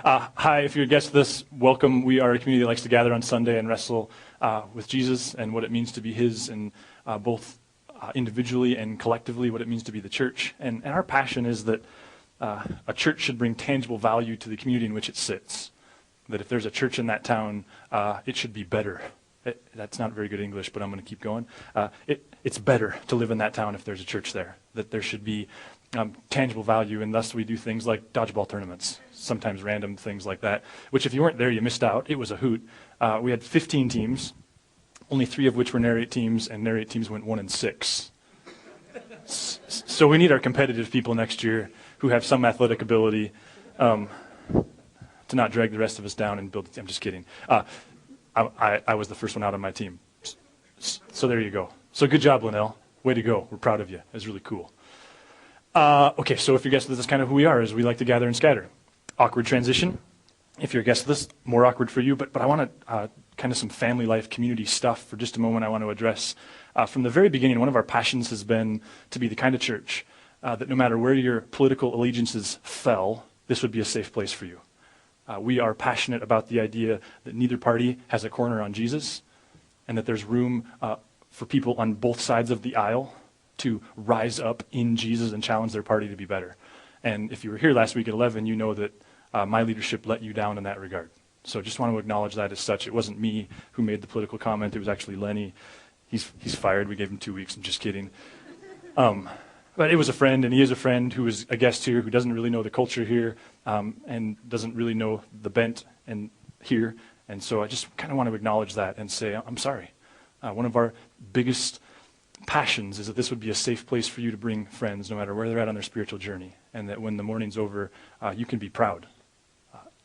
Hi, if you're a guest of this, welcome. We are a community that likes to gather on Sunday and wrestle with Jesus and what it means to be his, and both individually and collectively what it means to be the church. And our passion is that a church should bring tangible value to the community in which it sits. That if there's a church in that town, it should be better. That's not very good English, but I'm going to keep going. It's better to live in that town if there's a church there. That there should be tangible value, and thus we do things like dodgeball tournaments, sometimes random things like that, which if you weren't there, you missed out. It was a hoot. We had 15 teams, only 3 of which were Narrate teams, and Narrate teams went 1-6. So we need our competitive people next year who have some athletic ability to not drag the rest of us down and build. I'm just kidding. I was the first one out on my team. So there you go. So good job, Linnell. Way to go. We're proud of you. It was really cool. Okay, so if you're a guest of this, is kind of who we are, is we like to gather and scatter. Awkward transition. If you're a guest of this, more awkward for you, but I want to kind of some family life, community stuff for just a moment I want to address. From the very beginning, one of our passions has been to be the kind of church that no matter where your political allegiances fell, this would be a safe place for you. We are passionate about the idea that neither party has a corner on Jesus, and that there's room for people on both sides of the aisle to rise up in Jesus and challenge their party to be better. And if you were here last week at 11, you know that my leadership let you down in that regard. So just want to acknowledge that as such. It wasn't me who made the political comment. It was actually Lenny. He's fired. We gave him 2 weeks. I'm just kidding. But it was a friend, and he is a friend who is a guest here, who doesn't really know the culture here, and doesn't really know the bent here. And so I just kind of want to acknowledge that and say, I'm sorry. One of our biggest passions is that this would be a safe place for you to bring friends, no matter where they're at on their spiritual journey, and that when the morning's over, you can be proud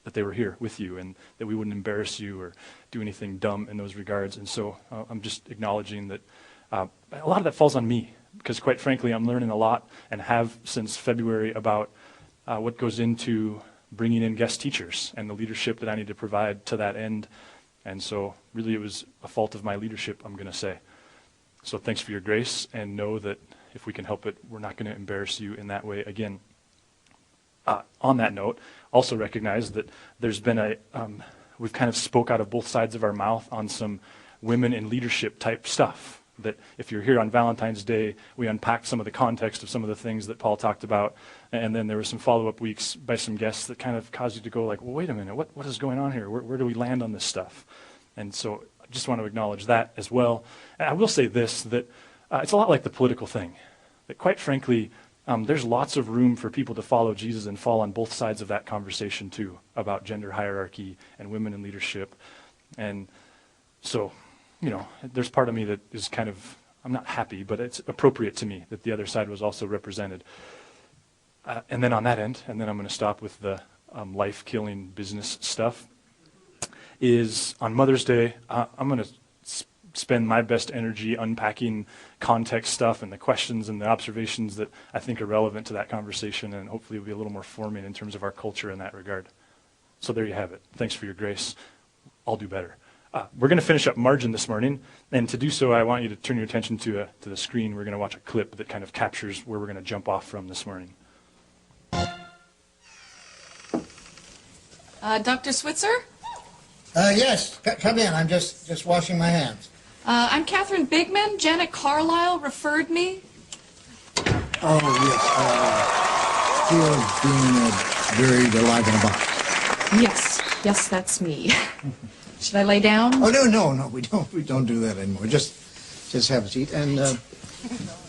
that they were here with you, and that we wouldn't embarrass you or do anything dumb in those regards. And so I'm just acknowledging that a lot of that falls on me, because quite frankly, I'm learning a lot, and have since February, about what goes into bringing in guest teachers and the leadership that I need to provide to that end. And so really it was a fault of my leadership, I'm going to say. So thanks for your grace, and know that if we can help it, we're not going to embarrass you in that way again. On that note, also recognize that there's been we've kind of spoke out of both sides of our mouth on some women in leadership type stuff. That if you're here on Valentine's Day, we unpacked some of the context of some of the things that Paul talked about, and then there were some follow-up weeks by some guests that kind of caused you to go like, well, wait a minute, what is going on here? Where do we land on this stuff? And so I just want to acknowledge that as well. And I will say this, that it's a lot like the political thing, that quite frankly, there's lots of room for people to follow Jesus and fall on both sides of that conversation too, about gender hierarchy and women in leadership. And so, there's part of me that is kind of, I'm not happy, but it's appropriate to me that the other side was also represented. And then on that end, and then I'm going to stop with the life-killing business stuff, is on Mother's Day, I'm going to spend my best energy unpacking context stuff and the questions and the observations that I think are relevant to that conversation, and hopefully will be a little more forming in terms of our culture in that regard. So there you have it. Thanks for your grace. I'll do better. We're going to finish up margin this morning, and to do so, I want you to turn your attention to the screen. We're going to watch a clip that kind of captures where we're going to jump off from this morning. Dr. Switzer? Yes, come in. I'm just washing my hands. I'm Catherine Bigman. Janet Carlisle referred me. Oh, yes. Still being buried alive in a box. Yes, that's me. Should I lay down? Oh, no, we don't do that anymore. Just have a seat. And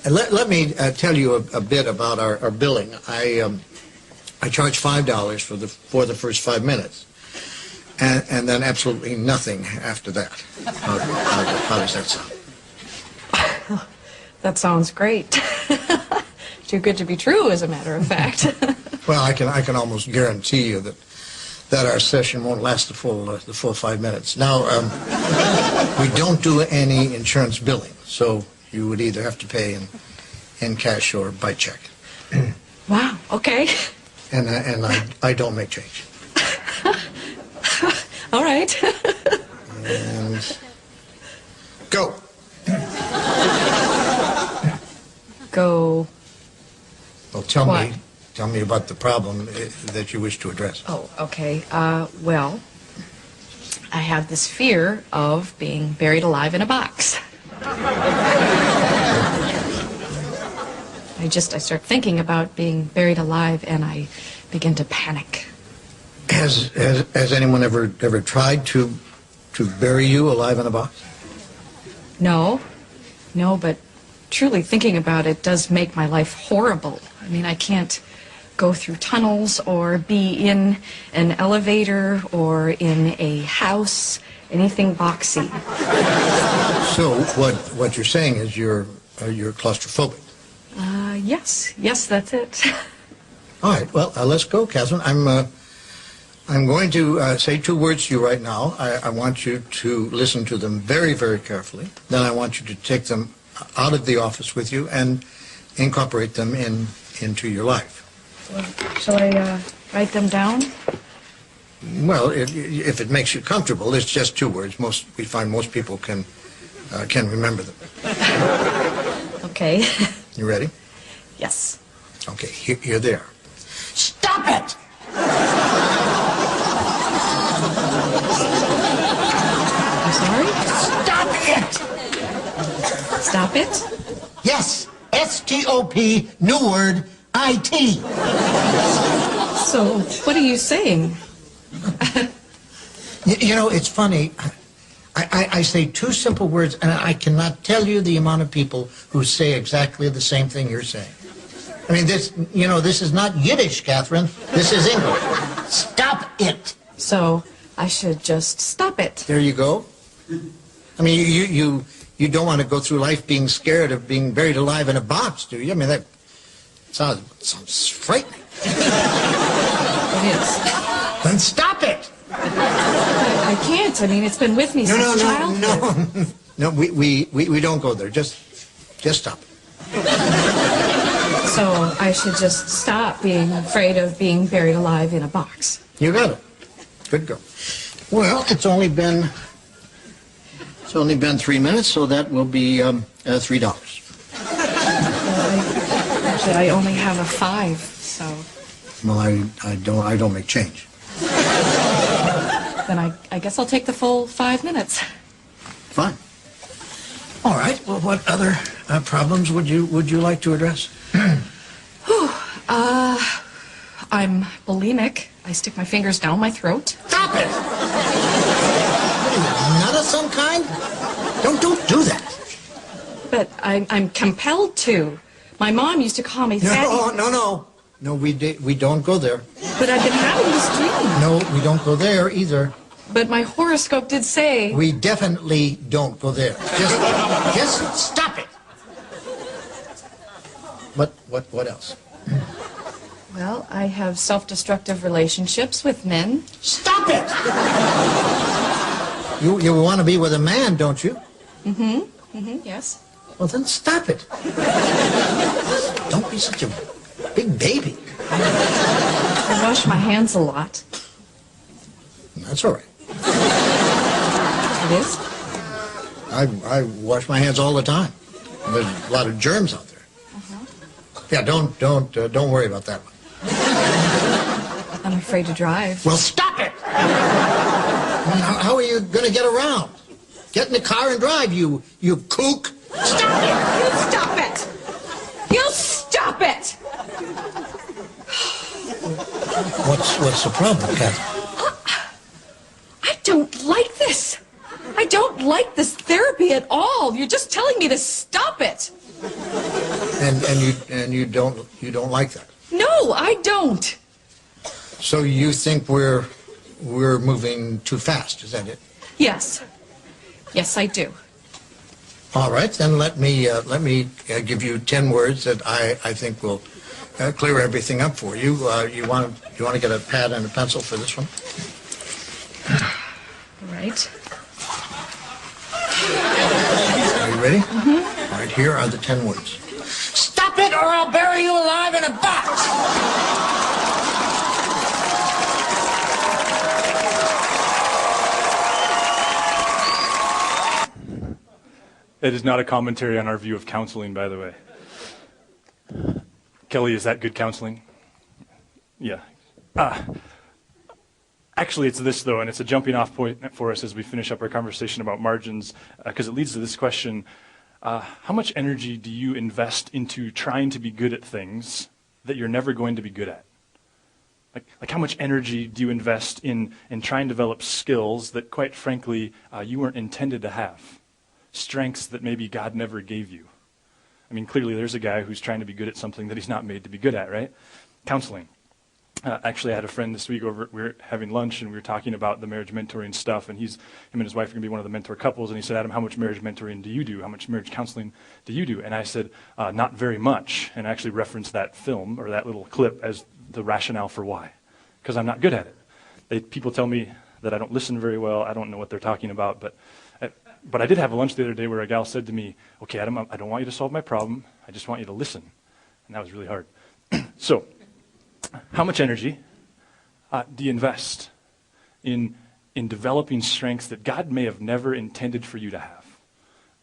let me tell you a bit about our billing. I charge $5 for the first 5 minutes, and then absolutely nothing after that. How does that sound? That sounds great. Too good to be true, as a matter of fact. Well, I can almost guarantee you that our session won't last the full 5 minutes. Now, we don't do any insurance billing, so you would either have to pay in cash or by check. Wow. Okay. And I don't make change. All right. And go. Go. Well, tell What? me. Tell me about the problem that you wish to address. Oh, okay. Well, I have this fear of being buried alive in a box. I start thinking about being buried alive and I begin to panic. Has anyone ever tried to bury you alive in a box? No, but truly thinking about it does make my life horrible. I mean, I can't go through tunnels or be in an elevator or in a house, anything boxy. So what you're saying is you're claustrophobic. Yes, that's it. All right, well, let's go, Catherine. I'm going to say 2 words to you right now. I want you to listen to them very, very carefully. Then I want you to take them out of the office with you and incorporate them into your life. Well, shall I write them down? Well, if it makes you comfortable, it's just 2 words. We find most people can remember them. Okay. You ready? Yes. Okay, here they are. Stop it! I'm sorry? Stop it! Stop it? Yes, S-T-O-P, new word, I-T. So, what are you saying? You know, it's funny. I say 2 simple words, and I cannot tell you the amount of people who say exactly the same thing you're saying. I mean, this is not Yiddish, Catherine. This is English. Stop it. So, I should just stop it. There you go. I mean, you don't want to go through life being scared of being buried alive in a box, do you? I mean, that sounds frightening. It is. Then stop it. I can't. I mean, it's been with me since childhood. No, we don't go there. Just stop it. So I should just stop being afraid of being buried alive in a box. You got it. Good girl. Well, it's only been 3 minutes, so that will be $3. Actually, I only have a 5, so. Well, I don't make change. Then I guess I'll take the full 5 minutes. Fine. All right. Well, what other problems would you like to address? I'm bulimic. I stick my fingers down my throat. Stop it! What are you, a nut of some kind? Don't do that. But I'm compelled to. My mom used to call me fatty. No, we don't go there. But I've been having this dream. No, we don't go there either. But my horoscope did say... We definitely don't go there. Just stop it. What else? Well, I have self-destructive relationships with men. Stop it! You want to be with a man, don't you? Yes. Well, then stop it. Don't be such a big baby. I wash my hands a lot. That's all right. It is? I wash my hands all the time. There's a lot of germs out there. Yeah, don't worry about that one. I'm afraid to drive. Well, stop it! How are you going to get around? Get in the car and drive, you kook. Stop it! You stop it! You stop it! What's the problem, Catherine? I don't like this. I don't like this therapy at all. You're just telling me to stop it. And you don't like that? No, I don't. So you think we're moving too fast? Is that it? Yes. Yes, I do. All right, then let me give you 10 words that I think will clear everything up for you. You want to get a pad and a pencil for this one? All right. Are you ready? Mm-hmm. All right, here are the 10 words. Stop it or I'll bury you alive in a box! It is not a commentary on our view of counseling, by the way. Kelly, is that good counseling? Yeah. Actually, it's this, though, and it's a jumping off point for us as we finish up our conversation about margins, because it leads to this question. How much energy do you invest into trying to be good at things that you're never going to be good at? Like how much energy do you invest in trying to develop skills that, quite frankly, you weren't intended to have? Strengths that maybe God never gave you. I mean, clearly there's a guy who's trying to be good at something that he's not made to be good at, right? Counseling. Actually, I had a friend this week we were having lunch and we were talking about the marriage mentoring stuff, and him and his wife are going to be one of the mentor couples, and he said, Adam, how much marriage mentoring do you do? How much marriage counseling do you do? And I said, not very much, and I actually referenced that film or that little clip as the rationale for why, because I'm not good at it. People tell me that I don't listen very well, I don't know what they're talking about, but I did have a lunch the other day where a gal said to me, okay, Adam, I don't want you to solve my problem, I just want you to listen, and that was really hard. So, how much energy do you invest in developing strengths that God may have never intended for you to have?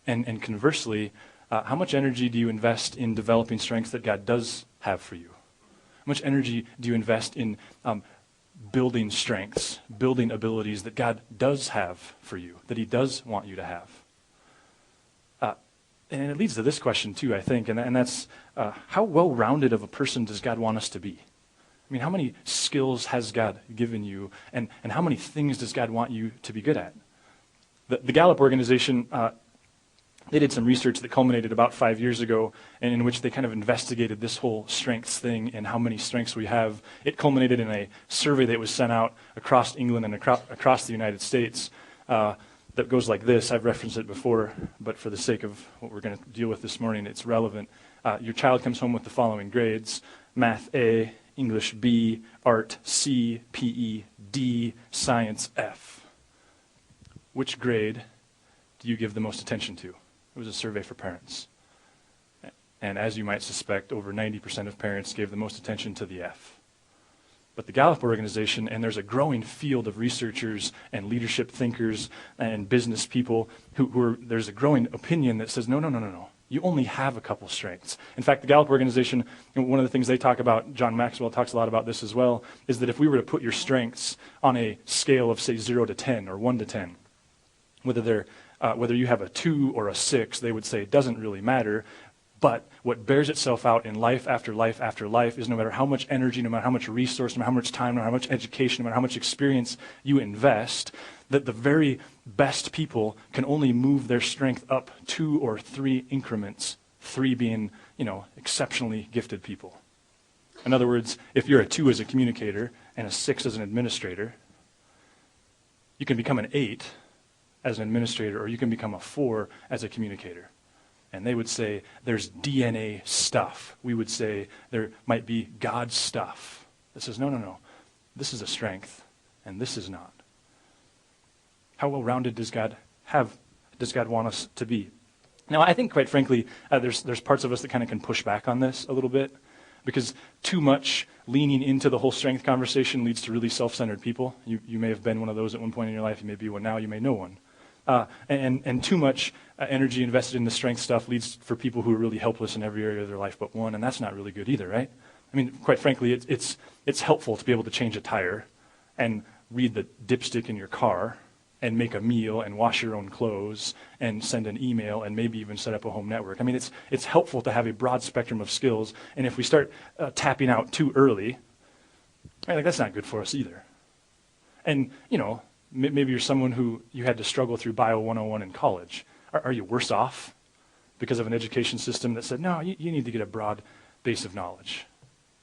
And conversely, how much energy do you invest in developing strengths that God does have for you? How much energy do you invest in building strengths, building abilities that God does have for you, that he does want you to have? And it leads to this question too, I think, and that's how well-rounded of a person does God want us to be? I mean, how many skills has God given you, and how many things does God want you to be good at? The Gallup organization, they did some research that culminated about 5 years ago, and in which they kind of investigated this whole strengths thing and how many strengths we have. It culminated in a survey that was sent out across England and across the United States that goes like this. I've referenced it before, but for the sake of what we're going to deal with this morning, it's relevant. Your child comes home with the following grades: Math A, English B, Art C, PE D, Science F. Which grade do you give the most attention to? It was a survey for parents. And as you might suspect, over 90% of parents gave the most attention to the F. But the Gallup organization, and there's a growing field of researchers and leadership thinkers and business people there's a growing opinion that says, no. You only have a couple strengths. In fact, the Gallup organization, one of the things they talk about, John Maxwell talks a lot about this as well, is that if we were to put your strengths on a scale of, say, 0 to 10 or 1 to 10, whether you have a 2 or a 6, they would say it doesn't really matter. But what bears itself out in life after life after life is no matter how much energy, no matter how much resource, no matter how much time, no matter how much education, no matter how much experience you invest, that the very best people can only move their strength up 2 or 3 increments, 3 being, exceptionally gifted people. In other words, if you're a 2 as a communicator and a 6 as an administrator, you can become an 8 as an administrator, or you can become a 4 as a communicator. And they would say, there's DNA stuff. We would say, there might be God stuff. That says, no. This is a strength, and this is not. How well-rounded does God want us to be? Now, I think, quite frankly, there's parts of us that kind of can push back on this a little bit, because too much leaning into the whole strength conversation leads to really self-centered people. You may have been one of those at one point in your life. You may be one now. You may know one. And too much energy invested in the strength stuff leads for people who are really helpless in every area of their life but one, and that's not really good either, right? I mean, quite frankly, it's helpful to be able to change a tire and read the dipstick in your car and make a meal and wash your own clothes and send an email and maybe even set up a home network. I mean, it's helpful to have a broad spectrum of skills, and if we start tapping out too early, right, that's not good for us either. And, maybe you're someone who you had to struggle through Bio 101 in college. Are you worse off because of an education system that said, no, you need to get a broad base of knowledge?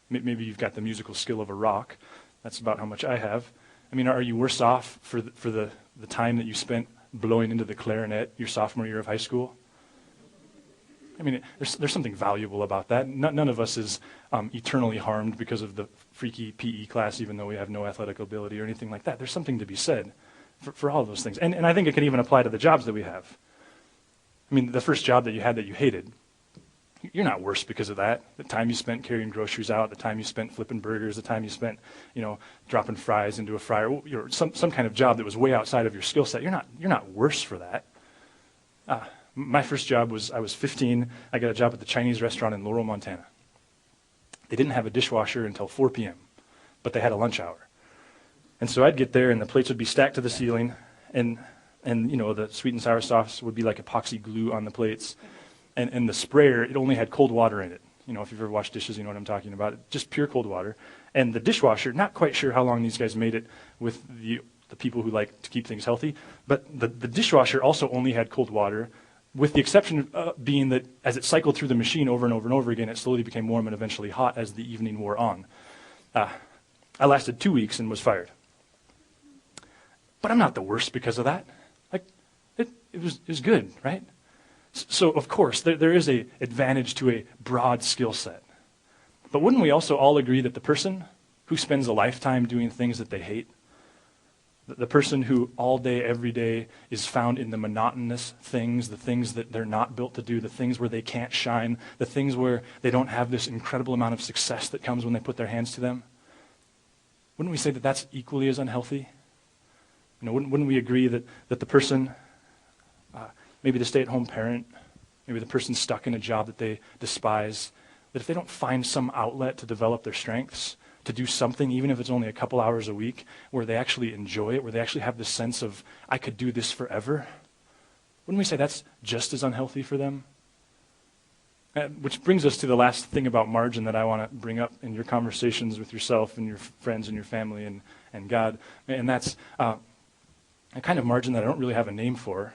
Maybe you've got the musical skill of a rock. That's about how much I have. I mean, are you worse off for the time that you spent blowing into the clarinet your sophomore year of high school? I mean, there's something valuable about that. None of us is eternally harmed because of the freaky PE class, even though we have no athletic ability or anything like that. There's something to be said for all of those things. And I think it can even apply to the jobs that we have. I mean, the first job that you had that you hated, you're not worse because of that. The time you spent carrying groceries out, the time you spent flipping burgers, the time you spent, dropping fries into a fryer, some kind of job that was way outside of your skill set. You're not worse for that. My first job I was 15. I got a job at the Chinese restaurant in Laurel, Montana. They didn't have a dishwasher until 4 p.m. but they had a lunch hour. And so I'd get there, and the plates would be stacked to the ceiling, and the sweet and sour sauce would be like epoxy glue on the plates. And the sprayer, it only had cold water in it. If you've ever washed dishes, you know what I'm talking about. Just pure cold water. And the dishwasher, not quite sure how long these guys made it with the people who like to keep things healthy, but the dishwasher also only had cold water, with the exception being that as it cycled through the machine over and over and over again, it slowly became warm and eventually hot as the evening wore on. I lasted 2 weeks and was fired. But I'm not the worst because of that. It was good, right? So, of course, there is an advantage to a broad skill set. But wouldn't we also all agree that the person who spends a lifetime doing things that they hate, the person who all day, every day is found in the monotonous things, the things that they're not built to do, the things where they can't shine, the things where they don't have this incredible amount of success that comes when they put their hands to them, wouldn't we say that that's equally as unhealthy? Wouldn't we agree that the person, maybe the stay-at-home parent, maybe the person stuck in a job that they despise, that if they don't find some outlet to develop their strengths, to do something, even if it's only a couple hours a week, where they actually enjoy it, where they actually have this sense of, I could do this forever, wouldn't we say that's just as unhealthy for them? Which brings us to the last thing about margin that I want to bring up in your conversations with yourself and your friends and your family and God, and that's a kind of margin that I don't really have a name for,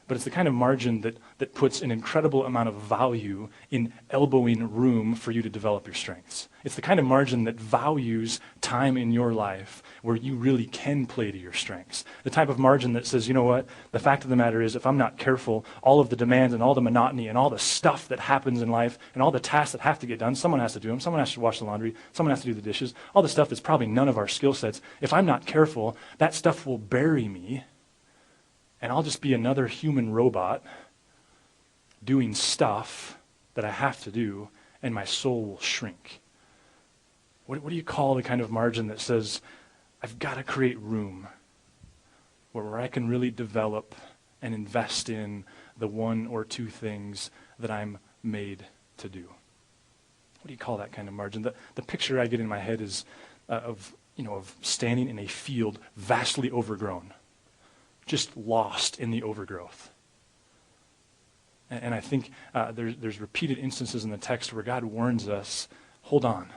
but it's the kind of margin that puts an incredible amount of value in elbowing room for you to develop your strengths. It's the kind of margin that values time in your life where you really can play to your strengths. The type of margin that says, you know what, the fact of the matter is, if I'm not careful, all of the demands and all the monotony and all the stuff that happens in life and all the tasks that have to get done, someone has to do them, someone has to wash the laundry, someone has to do the dishes, all the stuff that's probably none of our skill sets. If I'm not careful, that stuff will bury me, and I'll just be another human robot doing stuff that I have to do, and my soul will shrink. What do you call the kind of margin that says, I've got to create room where I can really develop and invest in the one or two things that I'm made to do? What do you call that kind of margin? The picture I get in my head is of standing in a field vastly overgrown, just lost in the overgrowth. And I think there's repeated instances in the text where God warns us, hold on.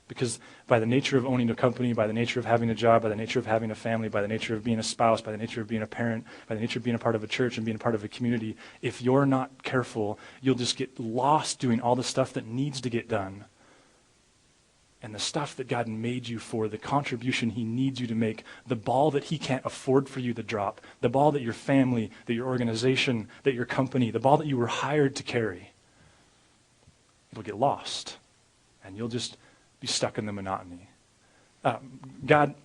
Because by the nature of owning a company, by the nature of having a job, by the nature of having a family, by the nature of being a spouse, by the nature of being a parent, by the nature of being a part of a church and being a part of a community, if you're not careful, you'll just get lost doing all the stuff that needs to get done. And the stuff that God made you for, the contribution he needs you to make, the ball that he can't afford for you to drop, the ball that your family, that your organization, that your company, the ball that you were hired to carry, it'll get lost. And you'll just be stuck in the monotony. God,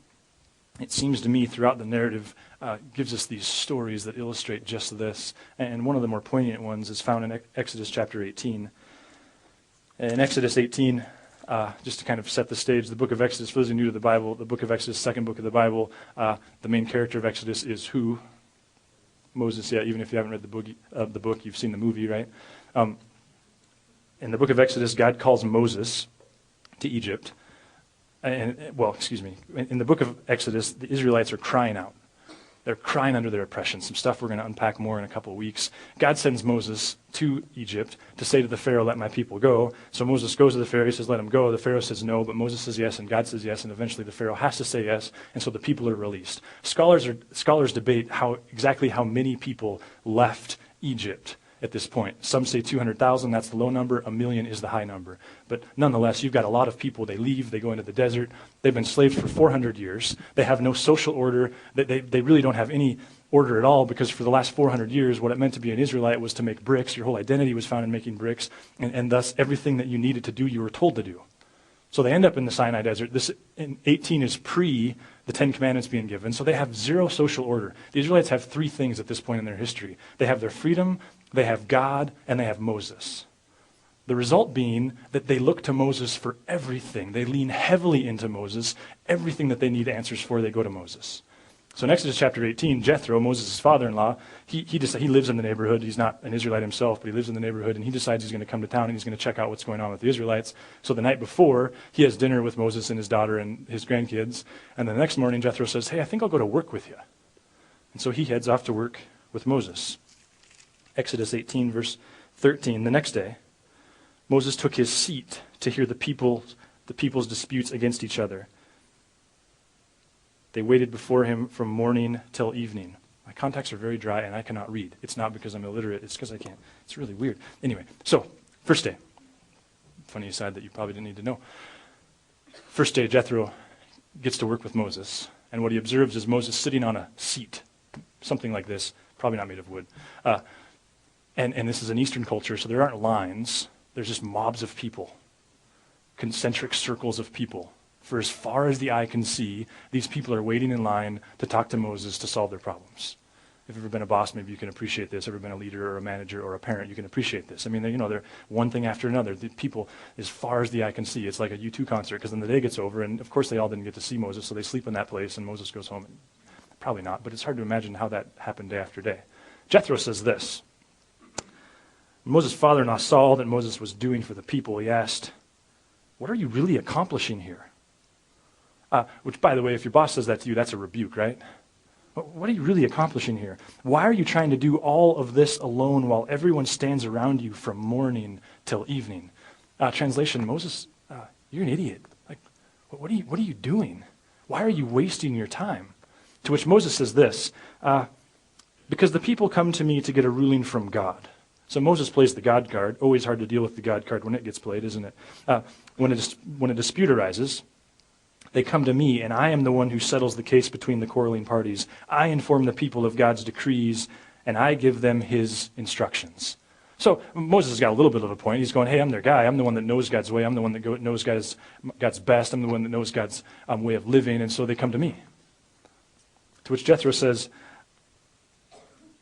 it seems to me, throughout the narrative, gives us these stories that illustrate just this. And one of the more poignant ones is found in Exodus chapter 18. In Exodus 18, just to kind of set the stage, the book of Exodus, for those who are new to the Bible, the book of Exodus, second book of the Bible, the main character of Exodus is who? Moses. Yeah, even if you haven't read the book, you've seen the movie, right? In the book of Exodus, God calls Moses to Egypt. In the book of Exodus, the Israelites are crying out. They're crying under their oppression. Some stuff we're going to unpack more in a couple of weeks. God sends Moses to Egypt to say to the Pharaoh, let my people go. So Moses goes to the Pharaoh, he says, let him go. The Pharaoh says no, but Moses says yes, and God says yes, and eventually the Pharaoh has to say yes, and so the people are released. Scholars debate exactly how many people left Egypt at this point. Some say 200,000, that's the low number. 1 million is the high number. But nonetheless, you've got a lot of people. They leave, they go into the desert. They've been slaves for 400 years. They have no social order. They really don't have any order at all, because for the last 400 years, what it meant to be an Israelite was to make bricks. Your whole identity was found in making bricks, and thus everything that you needed to do, you were told to do. So they end up in the Sinai desert. This in 18 is pre the Ten Commandments being given, so they have zero social order. The Israelites have three things at this point in their history. They have their freedom, they have God, and they have Moses. The result being that they look to Moses for everything. They lean heavily into Moses. Everything that they need answers for, they go to Moses. So in Exodus chapter 18, Jethro, Moses' father-in-law, he lives in the neighborhood. He's not an Israelite himself, but he lives in the neighborhood, and he decides he's going to come to town and he's going to check out what's going on with the Israelites. So the night before, he has dinner with Moses and his daughter and his grandkids. And the next morning, Jethro says, hey, I think I'll go to work with you. And so he heads off to work with Moses. Exodus 18, verse 13, the next day, Moses took his seat to hear the people's disputes against each other. They waited before him from morning till evening. My contacts are very dry and I cannot read. It's not because I'm illiterate, it's because I can't. It's really weird. Anyway, so, first day. Funny aside that you probably didn't need to know. First day, Jethro gets to work with Moses, and what he observes is Moses sitting on a seat, something like this, probably not made of wood. And this is an Eastern culture, so there aren't lines. There's just mobs of people, concentric circles of people. For as far as the eye can see, these people are waiting in line to talk to Moses to solve their problems. If you've ever been a boss, maybe you can appreciate this. Ever been a leader or a manager or a parent, you can appreciate this. I mean, they're one thing after another. The people, as far as the eye can see, it's like a U2 concert, because then the day gets over, and of course they all didn't get to see Moses, so they sleep in that place, and Moses goes home. Probably not, but it's hard to imagine how that happened day after day. Jethro says this. When Moses' father-in-law saw all that Moses was doing for the people, he asked, what are you really accomplishing here? Which, by the way, if your boss says that to you, that's a rebuke, right? What are you really accomplishing here? Why are you trying to do all of this alone while everyone stands around you from morning till evening? Translation, Moses, you're an idiot. Like, what are you doing? Why are you wasting your time? To which Moses says this, because the people come to me to get a ruling from God. So Moses plays the God card. Always hard to deal with the God card when it gets played, isn't it? When a dispute arises, they come to me, and I am the one who settles the case between the quarreling parties. I inform the people of God's decrees, and I give them his instructions. So Moses has got a little bit of a point. He's going, hey, I'm their guy. I'm the one that knows God's way. I'm the one that knows God's best. I'm the one that knows God's way of living, and so they come to me. To which Jethro says,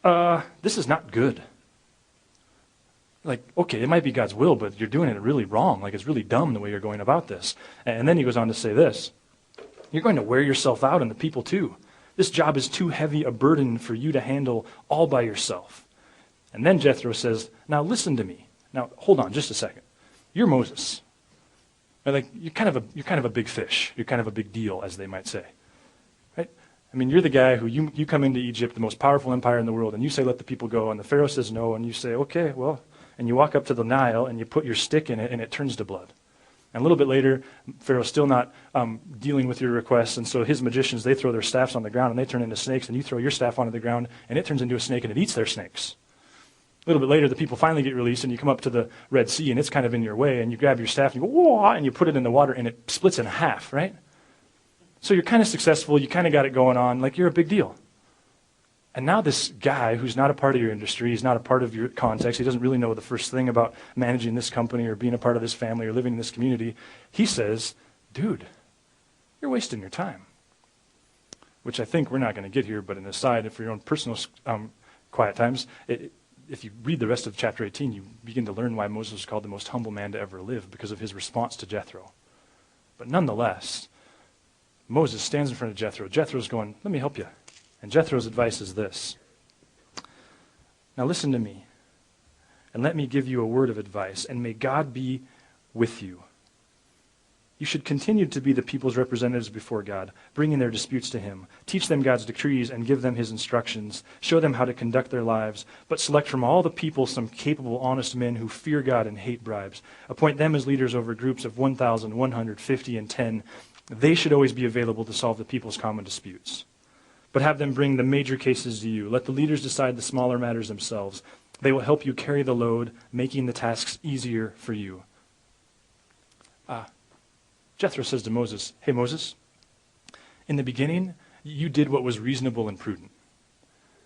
this is not good. Like, okay, it might be God's will, but you're doing it really wrong. Like, it's really dumb the way you're going about this. And then he goes on to say this. You're going to wear yourself out and the people too. This job is too heavy a burden for you to handle all by yourself. And then Jethro says, now listen to me. Now, hold on just a second. You're Moses. Like, you're kind of a big fish. You're kind of a big deal, as they might say. Right? I mean, you're the guy who you come into Egypt, the most powerful empire in the world, and you say, let the people go, and the Pharaoh says no, and you say, okay, well, and you walk up to the Nile, and you put your stick in it, and it turns to blood. And a little bit later, Pharaoh's still not dealing with your requests, and so his magicians, they throw their staffs on the ground, and they turn into snakes, and you throw your staff onto the ground, and it turns into a snake, and it eats their snakes. A little bit later, the people finally get released, and you come up to the Red Sea, and it's kind of in your way, and you grab your staff, and you go, whoa, and you put it in the water, and it splits in half, right? So you're kind of successful, you kind of got it going on, like you're a big deal. And now this guy who's not a part of your industry, he's not a part of your context, he doesn't really know the first thing about managing this company or being a part of this family or living in this community, he says, dude, you're wasting your time. Which I think we're not going to get here, but an aside, for your own personal quiet times, if you read the rest of chapter 18, you begin to learn why Moses was called the most humble man to ever live, because of his response to Jethro. But nonetheless, Moses stands in front of Jethro. Jethro's going, let me help you. And Jethro's advice is this. Now listen to me, and let me give you a word of advice, and may God be with you. You should continue to be the people's representatives before God, bringing their disputes to him. Teach them God's decrees and give them his instructions. Show them how to conduct their lives, but select from all the people some capable, honest men who fear God and hate bribes. Appoint them as leaders over groups of 1,150 and 10. They should always be available to solve the people's common disputes. But have them bring the major cases to you. Let the leaders decide the smaller matters themselves. They will help you carry the load, making the tasks easier for you. Jethro says to Moses, hey Moses, in the beginning, you did what was reasonable and prudent.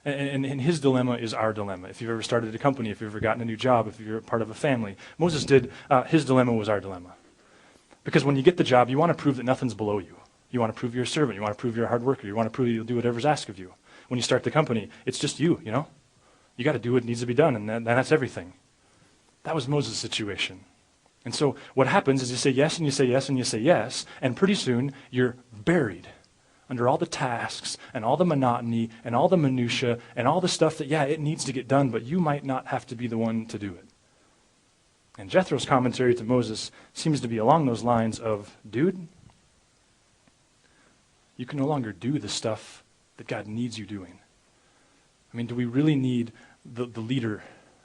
And his dilemma is our dilemma. If you've ever started a company, if you've ever gotten a new job, if you're part of a family, Moses did, his dilemma was our dilemma. Because when you get the job, you want to prove that nothing's below you. You want to prove you're a servant. You want to prove you're a hard worker. You want to prove you'll do whatever's asked of you. When you start the company, it's just you, you know? You got to do what needs to be done, and that's everything. That was Moses' situation. And so what happens is you say yes, and you say yes, and you say yes, and pretty soon you're buried under all the tasks and all the monotony and all the minutia and all the stuff that, yeah, it needs to get done, but you might not have to be the one to do it. And Jethro's commentary to Moses seems to be along those lines of, dude, you can no longer do the stuff that God needs you doing. I mean, do we really need the leader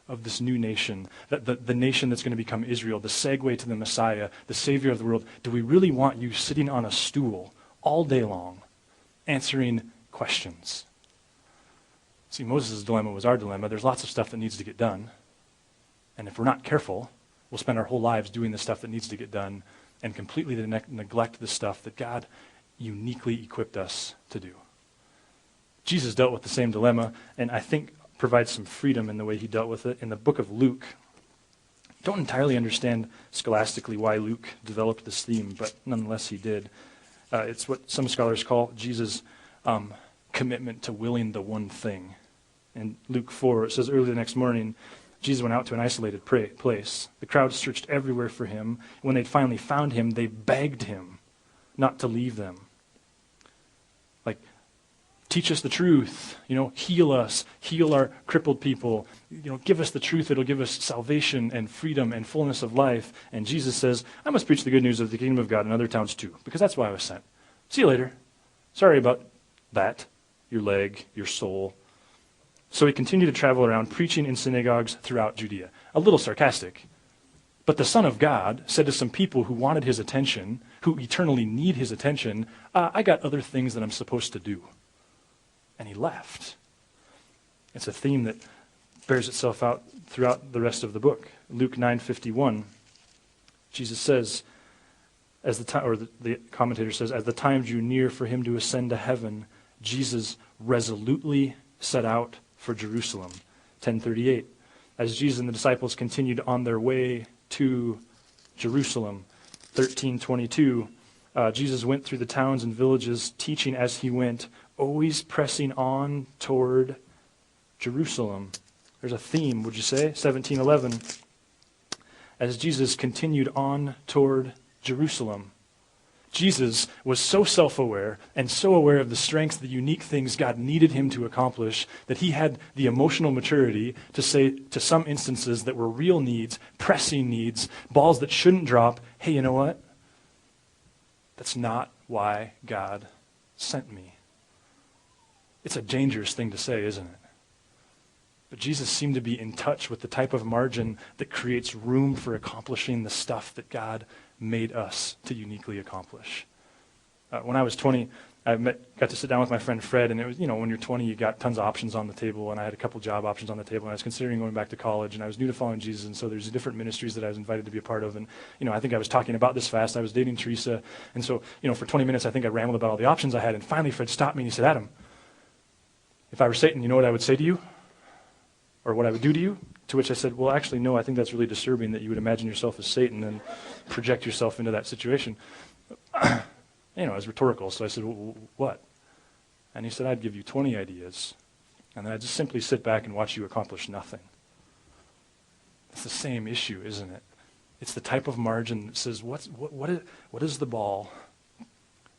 of this new nation, the nation that's going to become Israel, the segue to the Messiah, the Savior of the world? Do we really want you sitting on a stool all day long answering questions? See, Moses' dilemma was our dilemma. There's lots of stuff that needs to get done. And if we're not careful, we'll spend our whole lives doing the stuff that needs to get done and completely neglect the stuff that God uniquely equipped us to do. Jesus dealt with the same dilemma, and I think provides some freedom in the way he dealt with it. In the book of Luke, I don't entirely understand scholastically why Luke developed this theme, but nonetheless he did. It's what some scholars call Jesus' commitment to willing the one thing. In Luke 4, it says, early the next morning, Jesus went out to an isolated place. The crowd searched everywhere for him. When they'd finally found him, they begged him not to leave them. Like, teach us the truth, heal us, heal our crippled people, give us the truth. It'll give us salvation and freedom and fullness of life. And Jesus says, I must preach the good news of the kingdom of God in other towns too, because that's why I was sent. See you later. Sorry about that, your leg, your soul. So he continued to travel around preaching in synagogues throughout Judea. A little sarcastic. But the Son of God said to some people who wanted his attention, who eternally need his attention, I got other things that I'm supposed to do. And he left. It's a theme that bears itself out throughout the rest of the book. Luke 9:51, Jesus says, the commentator says, as the time drew near for him to ascend to heaven, Jesus resolutely set out for Jerusalem. 10:38, as Jesus and the disciples continued on their way to Jerusalem. 13:22, Jesus went through the towns and villages, teaching as he went, always pressing on toward Jerusalem. There's a theme, would you say? 17:11, as Jesus continued on toward Jerusalem. Jesus was so self-aware and so aware of the strengths, the unique things God needed him to accomplish, that he had the emotional maturity to say to some instances that were real needs, pressing needs, balls that shouldn't drop, hey, you know what? That's not why God sent me. It's a dangerous thing to say, isn't it? But Jesus seemed to be in touch with the type of margin that creates room for accomplishing the stuff that God made us to uniquely accomplish. When I was 20, I got to sit down with my friend Fred, and it was, when you're 20, you got tons of options on the table, and I had a couple job options on the table, and I was considering going back to college, and I was new to following Jesus, and so there's different ministries that I was invited to be a part of, and, I think I was talking about this fast. I was dating Teresa, and so, for 20 minutes, I think I rambled about all the options I had, and finally Fred stopped me, and he said, Adam, if I were Satan, you know what I would say to you? Or what I would do to you? To which I said, well, actually, no, I think that's really disturbing that you would imagine yourself as Satan and project yourself into that situation. It was rhetorical, so I said, well, what? And he said, I'd give you 20 ideas, and then I'd just simply sit back and watch you accomplish nothing. It's the same issue, isn't it? It's the type of margin that says, what is the ball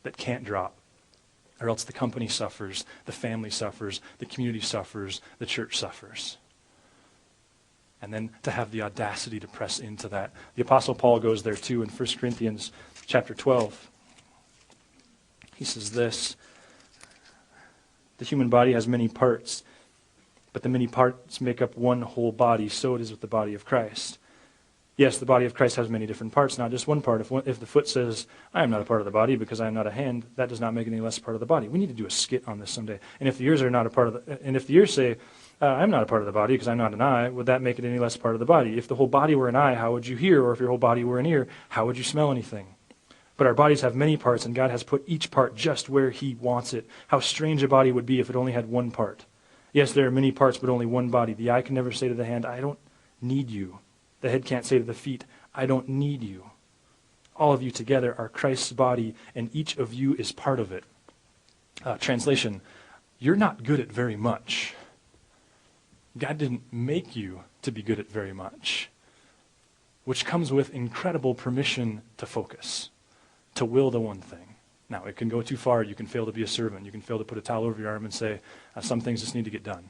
that can't drop? Or else the company suffers, the family suffers, the community suffers, the church suffers. And then to have the audacity to press into that. The Apostle Paul goes there too in 1 Corinthians chapter 12. He says this, the human body has many parts, but the many parts make up one whole body, so it is with the body of Christ. Yes, the body of Christ has many different parts, not just one part. If the foot says, I am not a part of the body because I am not a hand, that does not make it any less part of the body. We need to do a skit on this someday. And if the ears are not a part of the, and if the ears say, I'm not a part of the body because I'm not an eye, would that make it any less part of the body? If the whole body were an eye, how would you hear? Or if your whole body were an ear, how would you smell anything? But our bodies have many parts, and God has put each part just where he wants it. How strange a body would be if it only had one part. Yes, there are many parts, but only one body. The eye can never say to the hand, I don't need you. The head can't say to the feet, I don't need you. All of you together are Christ's body, and each of you is part of it. Translation, you're not good at very much. God didn't make you to be good at very much, which comes with incredible permission to focus, to will the one thing. Now, it can go too far. You can fail to be a servant. You can fail to put a towel over your arm and say, some things just need to get done.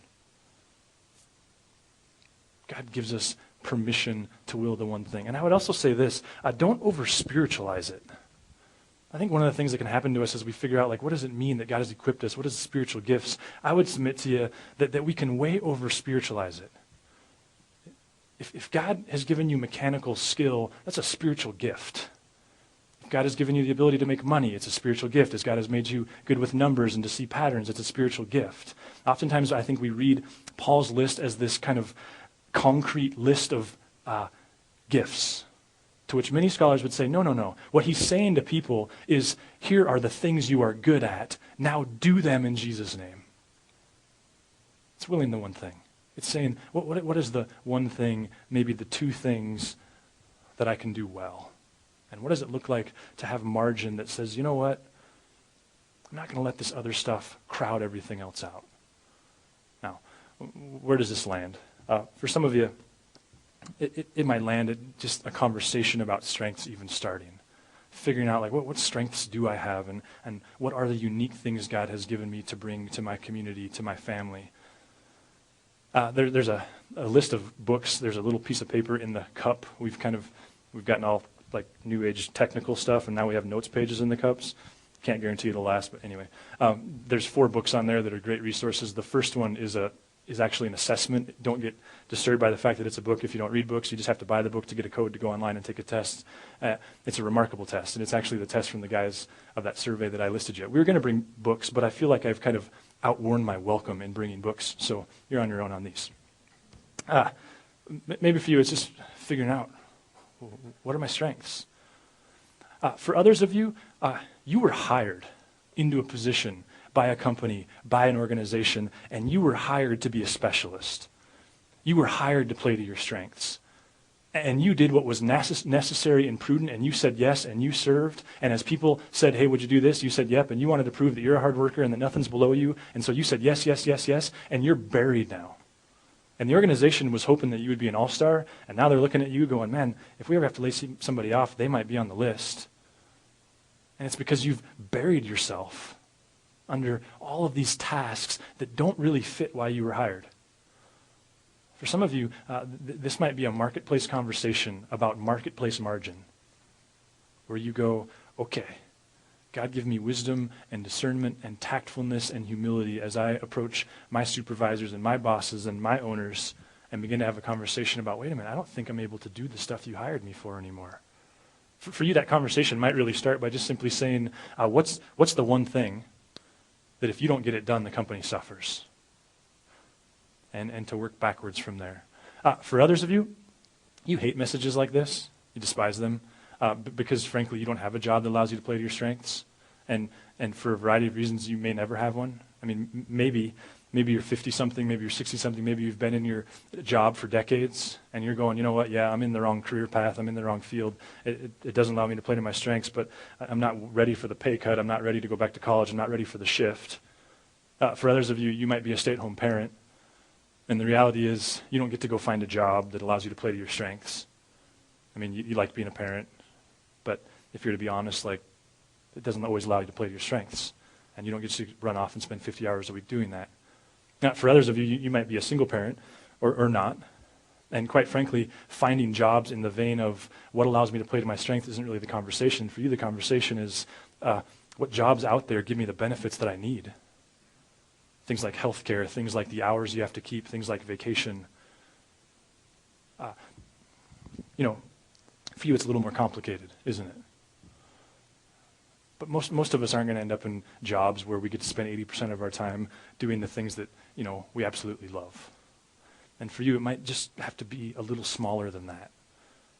God gives us permission to will the one thing. And I would also say this, don't over-spiritualize it. I think one of the things that can happen to us is we figure out, like, what does it mean that God has equipped us? What is the spiritual gifts? I would submit to you that we can way over-spiritualize it. If God has given you mechanical skill, that's a spiritual gift. If God has given you the ability to make money, it's a spiritual gift. If God has made you good with numbers and to see patterns, it's a spiritual gift. Oftentimes, I think we read Paul's list as this kind of concrete list of gifts, to which many scholars would say, no. What he's saying to people is, here are the things you are good at. Now do them in Jesus' name. It's willing the one thing. It's saying, what is the one thing, maybe the two things that I can do well? And what does it look like to have margin that says, you know what? I'm not going to let this other stuff crowd everything else out. Now, where does this land? For some of you, it might land at just a conversation about strengths even starting. Figuring out, like, what strengths do I have, and what are the unique things God has given me to bring to my community, to my family. There's a list of books. There's a little piece of paper in the cup. We've gotten all like new age technical stuff, and now we have notes pages in the cups. Can't guarantee it'll last, but anyway. There's 4 books on there that are great resources. The first one is actually an assessment. Don't get disturbed by the fact that it's a book. If you don't read books, you just have to buy the book to get a code to go online and take a test. It's a remarkable test, and it's actually the test from the guys of that survey that I listed you. We were going to bring books, but I feel like I've kind of outworn my welcome in bringing books, so you're on your own on these. Maybe for you, it's just figuring out, what are my strengths? For others of you, you were hired into a position by a company, by an organization, and you were hired to be a specialist. You were hired to play to your strengths. And you did what was necessary and prudent, and you said yes, and you served. And as people said, hey, would you do this? You said yep, and you wanted to prove that you're a hard worker and that nothing's below you. And so you said yes, and you're buried now. And the organization was hoping that you would be an all-star, and now they're looking at you going, man, if we ever have to lay somebody off, they might be on the list. And it's because you've buried yourself under all of these tasks that don't really fit why you were hired. For some of you, this might be a marketplace conversation about marketplace margin, where you go, okay, God give me wisdom and discernment and tactfulness and humility as I approach my supervisors and my bosses and my owners and begin to have a conversation about, wait a minute, I don't think I'm able to do the stuff you hired me for anymore. For you, that conversation might really start by just simply saying, what's the one thing that if you don't get it done, the company suffers? And to work backwards from there. For others of you, you hate messages like this. You despise them because, frankly, you don't have a job that allows you to play to your strengths. And for a variety of reasons, you may never have one. I mean, maybe you're 50-something, maybe you're 60-something, maybe you've been in your job for decades, and you're going, you know what, yeah, I'm in the wrong career path, I'm in the wrong field. It doesn't allow me to play to my strengths, but I'm not ready for the pay cut, I'm not ready to go back to college, I'm not ready for the shift. For others of you, you might be a stay-at-home parent. And the reality is, you don't get to go find a job that allows you to play to your strengths. I mean, you like being a parent, but if you're to be honest, like, it doesn't always allow you to play to your strengths. And you don't get to run off and spend 50 hours a week doing that. Now, for others of you, you might be a single parent or not. And quite frankly, finding jobs in the vein of what allows me to play to my strength isn't really the conversation. For you, the conversation is what jobs out there give me the benefits that I need. Things like healthcare, things like the hours you have to keep, things like vacation. For you it's a little more complicated, isn't it? But most of us aren't going to end up in jobs where we get to spend 80% of our time doing the things that, we absolutely love. And for you, it might just have to be a little smaller than that.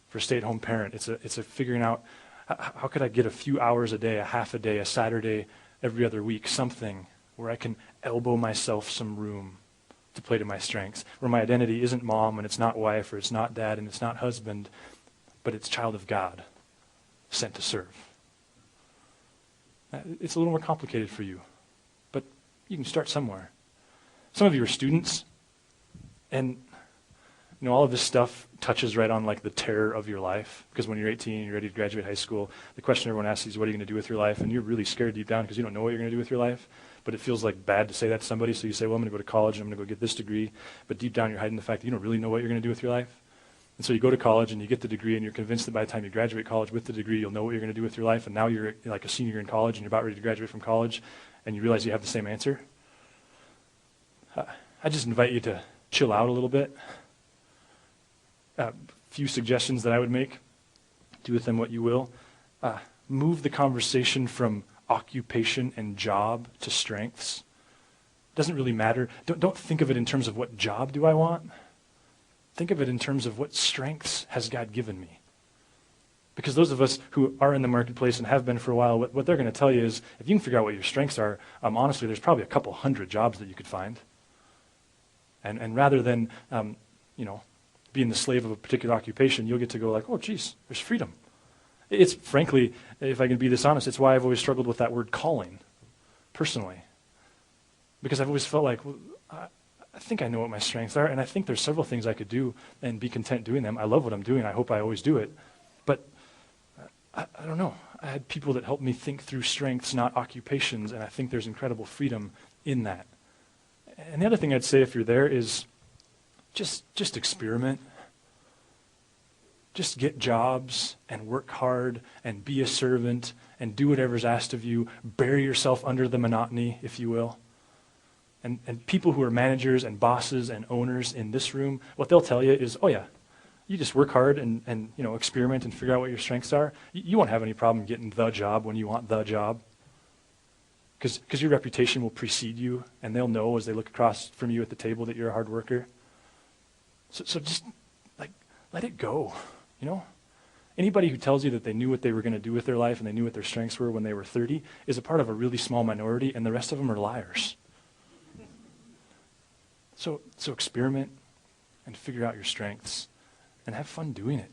For a stay-at-home parent, it's a figuring out, how could I get a few hours a day, a half a day, a Saturday, every other week, something where I can elbow myself some room to play to my strengths, where my identity isn't mom and it's not wife or it's not dad and it's not husband, but it's child of God, sent to serve. It's a little more complicated for you, but you can start somewhere. Some of you are students, and all of this stuff touches right on like the terror of your life, because when you're 18 and you're ready to graduate high school, the question everyone asks is, what are you going to do with your life? And you're really scared deep down because you don't know what you're going to do with your life, but it feels like bad to say that to somebody, so you say, well, I'm going to go to college and I'm going to go get this degree, but deep down you're hiding the fact that you don't really know what you're going to do with your life. And so you go to college and you get the degree and you're convinced that by the time you graduate college with the degree, you'll know what you're going to do with your life, and now you're like a senior in college and you're about ready to graduate from college and you realize you have the same answer. I just invite you to chill out a little bit. Few suggestions that I would make. Do with them what you will. Move the conversation from occupation and job to strengths. Doesn't really matter. Don't think of it in terms of what job do I want. Think of it in terms of what strengths has God given me. Because those of us who are in the marketplace and have been for a while, what they're going to tell you is, if you can figure out what your strengths are, honestly, there's probably a couple hundred jobs that you could find. And rather than, being the slave of a particular occupation, you'll get to go like, oh, geez, there's freedom. It's, frankly, if I can be this honest, it's why I've always struggled with that word calling, personally. Because I've always felt like, well, I think I know what my strengths are, and I think there's several things I could do and be content doing them. I love what I'm doing. I hope I always do it. But I don't know. I had people that helped me think through strengths, not occupations, and I think there's incredible freedom in that. And the other thing I'd say if you're there is just experiment. Just get jobs and work hard and be a servant and do whatever's asked of you. Bury yourself under the monotony, if you will. And people who are managers and bosses and owners in this room, what they'll tell you is, oh yeah, you just work hard and experiment and figure out what your strengths are. You won't have any problem getting the job when you want the job. Because your reputation will precede you, and they'll know as they look across from you at the table that you're a hard worker. So just, let it go, Anybody who tells you that they knew what they were going to do with their life and they knew what their strengths were when they were 30 is a part of a really small minority, and the rest of them are liars. So experiment and figure out your strengths and have fun doing it.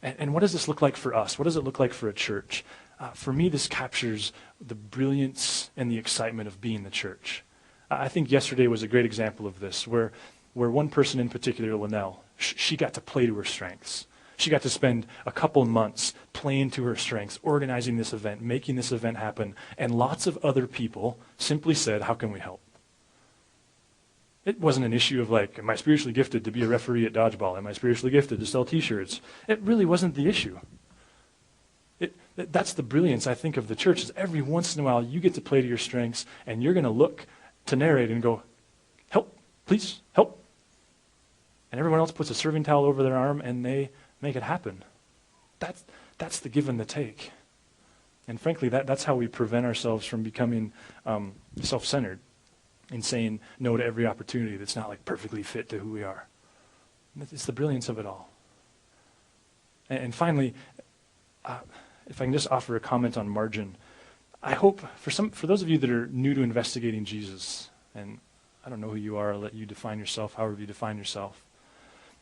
And what does this look like for us? What does it look like for a church? For me, this captures the brilliance and the excitement of being the church. I think yesterday was a great example of this, where one person in particular, Linnell, she got to play to her strengths. She got to spend a couple months playing to her strengths, organizing this event, making this event happen, and lots of other people simply said, how can we help? It wasn't an issue of like, am I spiritually gifted to be a referee at dodgeball? Am I spiritually gifted to sell t-shirts? It really wasn't the issue. That's the brilliance, I think, of the church, is every once in a while you get to play to your strengths, and you're going to look to Narrate and go, help, please, help. And everyone else puts a serving towel over their arm, and they make it happen. That's the give and the take. And frankly, that's how we prevent ourselves from becoming self-centered and saying no to every opportunity that's not like perfectly fit to who we are. It's the brilliance of it all. And finally, if I can just offer a comment on margin, I hope for those of you that are new to investigating Jesus, and I don't know who you are, I'll let you define yourself however you define yourself.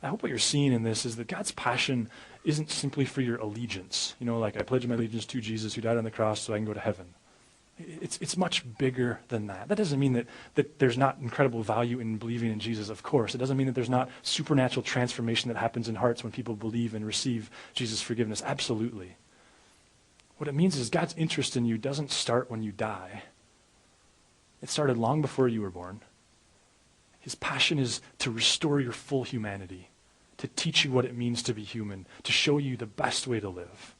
I hope what you're seeing in this is that God's passion isn't simply for your allegiance. Like I pledge my allegiance to Jesus who died on the cross so I can go to heaven. It's much bigger than that. That doesn't mean that there's not incredible value in believing in Jesus, of course. It doesn't mean that there's not supernatural transformation that happens in hearts when people believe and receive Jesus' forgiveness. Absolutely. What it means is God's interest in you doesn't start when you die. It started long before you were born. His passion is to restore your full humanity, to teach you what it means to be human, to show you the best way to live.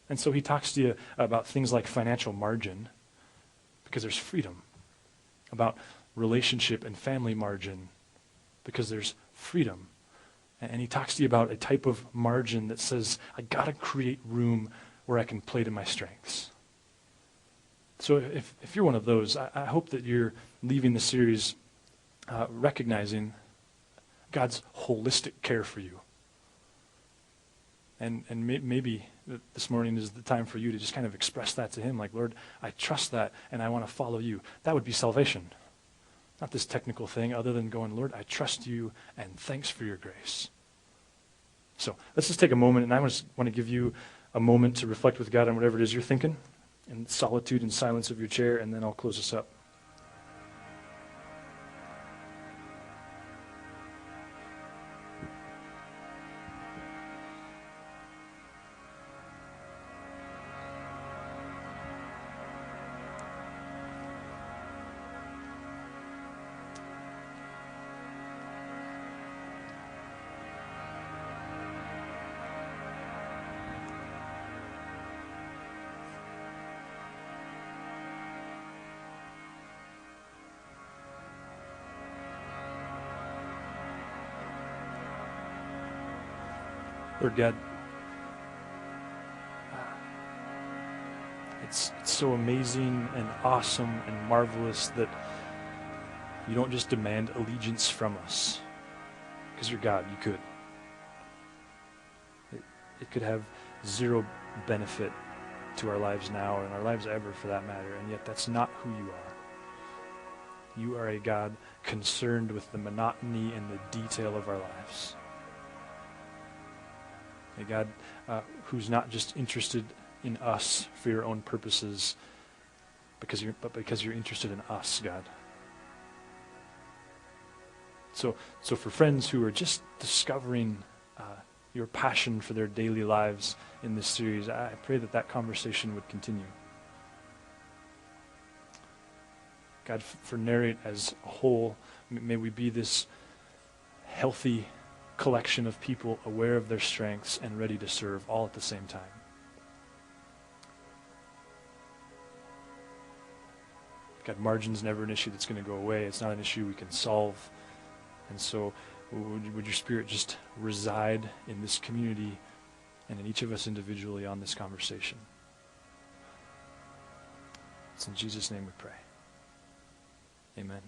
And so he talks to you about things like financial margin, because there's freedom, about relationship and family margin, because there's freedom. And he talks to you about a type of margin that says, I got to create room where I can play to my strengths. So if you're one of those, I hope that you're leaving the series recognizing God's holistic care for you. And maybe this morning is the time for you to just kind of express that to him, like, Lord, I trust that and I want to follow you. That would be salvation. Not this technical thing other than going, Lord, I trust you and thanks for your grace. So let's just take a moment, and I just want to give you a moment to reflect with God on whatever it is you're thinking in solitude and silence of your chair, and then I'll close us up. Lord God, it's so amazing and awesome and marvelous that you don't just demand allegiance from us, because you're God. You could. It could have zero benefit to our lives now and our lives ever, for that matter, and yet that's not who you are. You are a God concerned with the monotony and the detail of our lives. A God who's not just interested in us for your own purposes, but because you're interested in us, God. So for friends who are just discovering your passion for their daily lives in this series, I pray that conversation would continue. God, for Narrate as a whole, may we be this healthy collection of people aware of their strengths and ready to serve all at the same time. God, margin's never an issue that's going to go away. It's not an issue we can solve. And so would your Spirit just reside in this community and in each of us individually on this conversation. It's in Jesus' name we pray. Amen.